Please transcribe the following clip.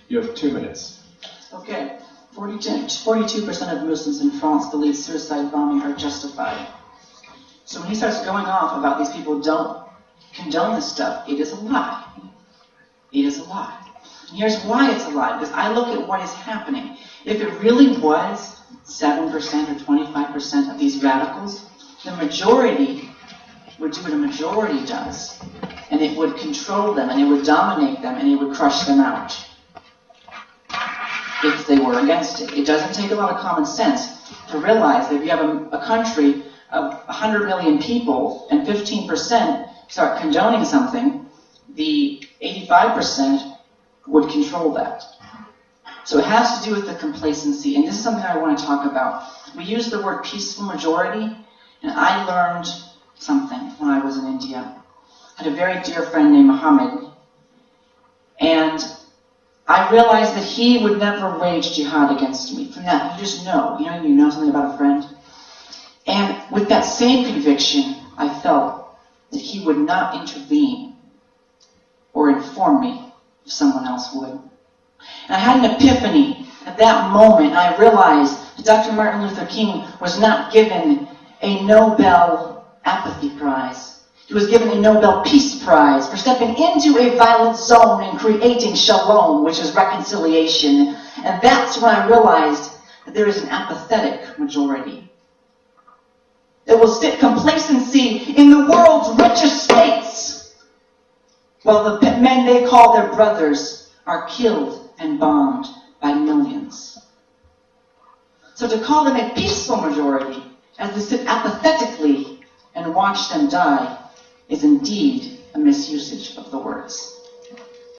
You have 2 minutes. Okay. 42% of Muslims in France believe suicide bombing are justified. So when he starts going off about these people don't condone this stuff, it is a lie. It is a lie. And here's why it's a lie, because I look at what is happening. If it really was 7% or 25% of these radicals, the majority would do what a majority does, and it would control them, and it would dominate them, and it would crush them out if they were against it. It doesn't take a lot of common sense to realize that if you have a country of 100 million people and 15% start condoning something, the 85% would control that. So it has to do with the complacency, and this is something I want to talk about. We use the word peaceful majority, and I learned something when I was in India. I had a very dear friend named Muhammad, and I realized that he would never wage jihad against me. From that, you just know. You know something about a friend. And with that same conviction, I felt that he would not intervene or inform me if someone else would. And I had an epiphany at that moment. I realized that Dr. Martin Luther King was not given a Nobel Apathy Prize. He was given a Nobel Peace Prize for stepping into a violent zone and creating shalom, which is reconciliation. And that's when I realized that there is an apathetic majority that will sit complacency in the world's richest states while the men they call their brothers are killed and bombed by millions. So to call them a peaceful majority, as to sit apathetically and watch them die, is indeed a misusage of the words.